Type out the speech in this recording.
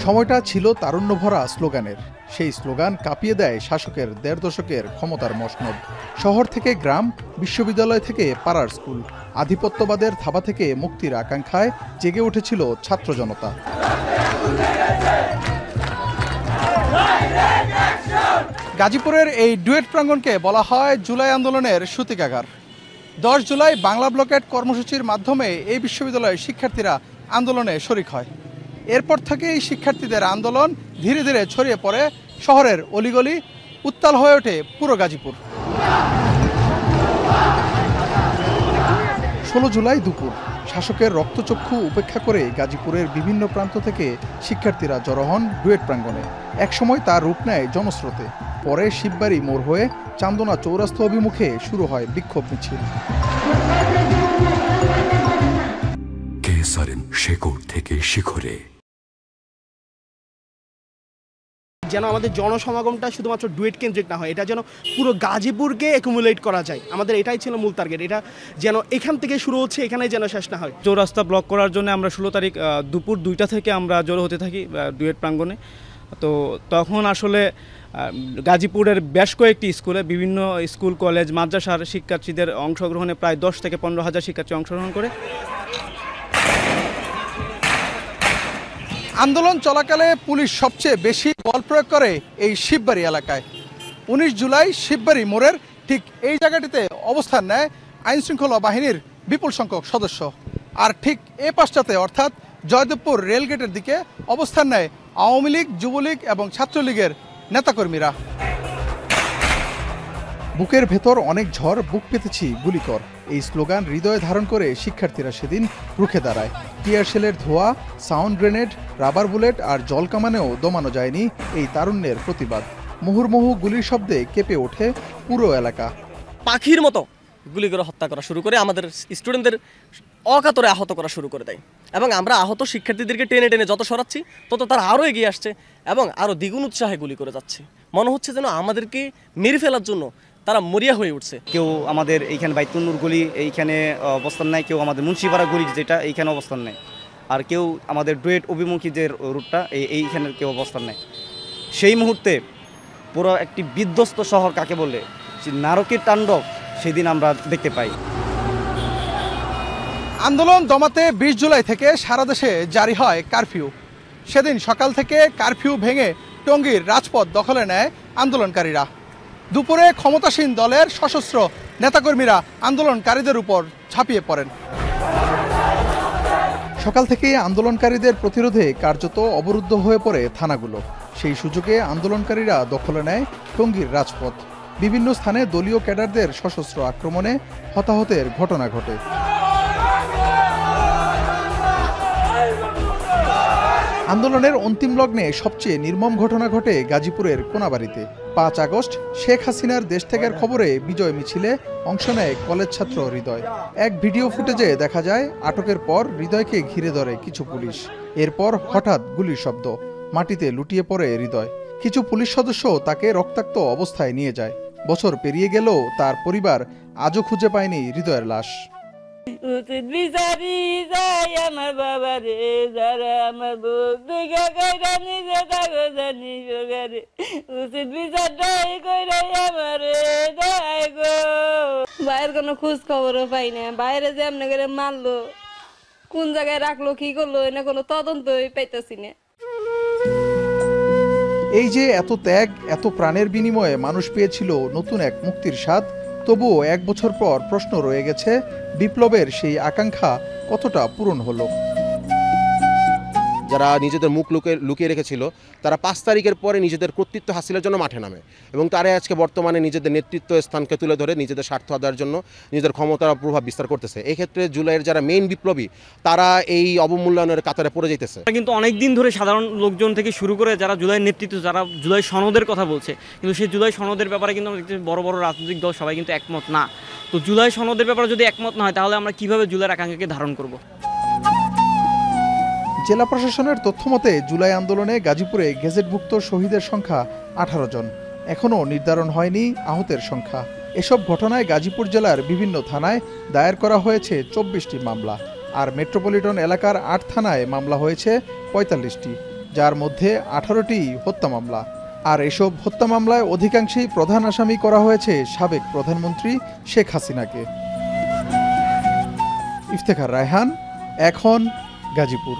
সময়টা ছিল তারুণ্য ভরা স্লোগানের। সেই স্লোগান কাঁপিয়ে দেয় শাসকের ১.৫ দশকের ক্ষমতার মসনদ। শহর থেকে গ্রাম, বিশ্ববিদ্যালয় থেকে পাড়ার স্কুল, আধিপত্যবাদের থাবা থেকে মুক্তির আকাঙ্ক্ষায় জেগে উঠেছিল ছাত্র জনতা। গাজীপুরের এই ডুয়েট প্রাঙ্গণকে বলা হয় জুলাই আন্দোলনের সূতিকাগার। ১০ জুলাই বাংলা ব্লকেট কর্মসূচির মাধ্যমে এই বিশ্ববিদ্যালয়ের শিক্ষার্থীরা আন্দোলনে শরিক হয়। এরপর থেকেই শিক্ষার্থীদের আন্দোলন ধীরে ধীরে ছড়িয়ে পড়ে শহরের অলিগলি, উত্তাল হয়ে ওঠে পুরো গাজীপুর। ১৬ জুলাই দুপুর, শাসকের রক্তচক্ষু উপেক্ষা করে গাজীপুরের বিভিন্ন প্রান্ত থেকে শিক্ষার্থীরা জড়ো হন ডুয়েট প্রাঙ্গণে। একসময় তার রূপ নেয় জনস্রোতে। পরে শিববাড়ি মোড় হয়ে চান্দনা চৌরাস্তা অভিমুখে শুরু হয় বিক্ষোভ মিছিল। শেকড় থেকে শিখরে যেন আমাদের জনসমাগমটা শুধুমাত্র ডুয়েট কেন্দ্রিক না হয়, এটা যেন পুরো গাজীপুরকে অ্যাকুমুলেট করা যায়। আমাদের এটাই ছিল মূল টার্গেট, এটা যেন এখান থেকে শুরু হচ্ছে এখানেই যেন শেষ না হয়। চৌরাস্তা ব্লক করার জন্য আমরা ১৬ তারিখ দুপুর ২টা থেকে আমরা জড়ো হতে থাকি ডুয়েট প্রাঙ্গণে। তো তখন আসলে গাজীপুরের বেশ কয়েকটি স্কুলে, বিভিন্ন স্কুল, কলেজ, মাদ্রাসার শিক্ষার্থীদের অংশগ্রহণে প্রায় ১০ থেকে ১৫ হাজার শিক্ষার্থী অংশগ্রহণ করে। আন্দোলন চলাকালে পুলিশ সবচেয়ে বেশি বল প্রয়োগ করে এই শিববাড়ি এলাকায়। ১৯ জুলাই শিববাড়ি মোড়ের ঠিক এই জায়গাটিতে অবস্থান নেয় আইনশৃঙ্খলা বাহিনীর বিপুল সংখ্যক সদস্য। আর ঠিক এ পাশটাতে অর্থাৎ জয়দেবপুর রেলগেটের দিকে অবস্থান নেয় আওয়ামী লীগ, যুবলীগ এবং ছাত্রলীগের নেতাকর্মীরা। বুকের ভেতর অনেক ঝড়, বুক পেতেছি গুলিকর, এই স্লোগান হৃদয়ে ধারণ করে শিক্ষার্থীরা সেদিন রুখে দাঁড়ায়। টিয়ারশেলের ধোঁয়া, সাউন্ড গ্রেনেড, রাবার বুলেট আর জল কামানেও দমানো যায়নি এই তারুণ্যের প্রতিবাদ। মুহুর্মুহু গুলির শব্দে কেঁপে ওঠে পুরো এলাকা। পাখির মতো গুলি করে হত্যা করা শুরু করে, আমাদের স্টুডেন্টদের অকাতরে আহত করা শুরু করে দেয়। এবং আমরা আহত শিক্ষার্থীদেরকে টেনে টেনে যত সরাচ্ছি তত তারা আরও এগিয়ে আসছে এবং আরও দ্বিগুণ উৎসাহে গুলি করে যাচ্ছে। মনে হচ্ছে যেন আমাদেরকে মেরে ফেলার জন্য তারা মরিয়া হয়ে উঠছে। কেউ আমাদের এইখানে বাইতুন্নুর গলি এইখানে অবস্থান নেয়, কেউ আমাদের মুন্সিপাড়া গলি যেটা এইখানে অবস্থান নেয়, আর কেউ আমাদের ডুয়েট অভিমুখী যে রুটটা এইখানে কেউ অবস্থান নেয়। সেই মুহূর্তে পুরো একটি বিধ্বস্ত শহর কাকে বলে, নারকীর তাণ্ডব সেদিন আমরা দেখতে পাই। আন্দোলন দমাতে ২০ জুলাই থেকে সারা দেশে জারি হয় কারফিউ। সেদিন সকাল থেকে কারফিউ ভেঙে টঙ্গীর রাজপথ দখলে নেয় আন্দোলনকারীরা। দুপুরে ক্ষমতাসীন দলের সশস্ত্র নেতাকর্মীরা আন্দোলনকারীদের উপর ঝাঁপিয়ে পড়েন। সকাল থেকে আন্দোলনকারীদের প্রতিরোধে কার্যত অবরুদ্ধ হয়ে পড়ে থানাগুলো। সেই সুযোগে আন্দোলনকারীরা দখলে নেয় টঙ্গীর রাজপথ। বিভিন্ন স্থানে দলীয় ক্যাডারদের সশস্ত্র আক্রমণে হতাহতের ঘটনা ঘটে। আন্দোলনের অন্তিম লগ্নে সবচেয়ে নির্মম ঘটনা ঘটে গাজীপুরের কোনাবাড়িতে। ৫ আগস্ট শেখ হাসিনার দেশ ত্যাগের খবরে বিজয় মিছিলে অংশ নেয় কলেজ ছাত্র হৃদয়। এক ভিডিও ফুটেজে দেখা যায় আটকের পর হৃদয়কে ঘিরে ধরে কিছু পুলিশ। এরপর হঠাৎ গুলির শব্দ, মাটিতে লুটিয়ে পড়ে হৃদয়। কিছু পুলিশ সদস্য তাকে রক্তাক্ত অবস্থায় নিয়ে যায়। বছর পেরিয়ে গেলেও তার পরিবার আজও খুঁজে পায়নি হৃদয়ের লাশ। বাইরের কোনো খোঁজ খবরও পাই না, বাইরে যে এমনি করে মারলো, কোন জায়গায় রাখলো, কি করলো, এনে কোনো তদন্তই পাইতেছি না। এই যে এত ত্যাগ, এত প্রাণের বিনিময়ে মানুষ পেয়েছিল নতুন এক মুক্তির স্বাদ, তবুও ১ বছর পর প্রশ্ন রয়ে গেছে, বিপ্লবের সেই আকাঙ্ক্ষা কতটা পূরণ হলো। যারা নিজেদের মুখ লুকিয়ে রেখেছিল তারা ৫ তারিখের পরে নিজেদের কর্তৃত্ব হাসিলের জন্য মাঠে নামে এবং তারা আজকে বর্তমানে নিজেদের নেতৃত্ব স্থানকে তুলে ধরে নিজেদের স্বার্থ আদায়ের জন্য নিজেদের ক্ষমতার প্রভাব বিস্তার করতেছে। এই ক্ষেত্রে জুলাইয়ের যারা মেইন বিপ্লবী তারা এই অবমূল্যায়নের কাতারে পড়ে যেতেছে। কিন্তু অনেক দিন ধরে সাধারণ লোকজন থেকে শুরু করে যারা জুলাই নেতৃত্ব, যারা জুলাই সনদের কথা বলছে, কিন্তু সেই জুলাই সনদের ব্যাপারে কিন্তু বড় বড় রাজনৈতিক দল সবাই কিন্তু একমত না। তো জুলাই সনদের ব্যাপারে যদি একমত না হয় তাহলে আমরা কিভাবে জুলাইয়ের আকাঙ্ক্ষাকে ধারণ করব? জেলা প্রশাসনের তথ্যমতে জুলাই আন্দোলনে গাজীপুরে গেজেটভুক্ত শহীদের সংখ্যা ১৮ জন। এখনও নির্ধারণ হয়নি আহতের সংখ্যা। এসব ঘটনায় গাজীপুর জেলার বিভিন্ন থানায় দায়ের করা হয়েছে ২৪টি মামলা। আর মেট্রোপলিটন এলাকার ৮ থানায় মামলা হয়েছে ৪৫টি, যার মধ্যে 18টি হত্যা মামলা। আর এসব হত্যা মামলায় অধিকাংশেই প্রধান আসামি করা হয়েছে সাবেক প্রধানমন্ত্রী শেখ হাসিনাকে। ইফতেখার রায়হান, এখন, গাজীপুর।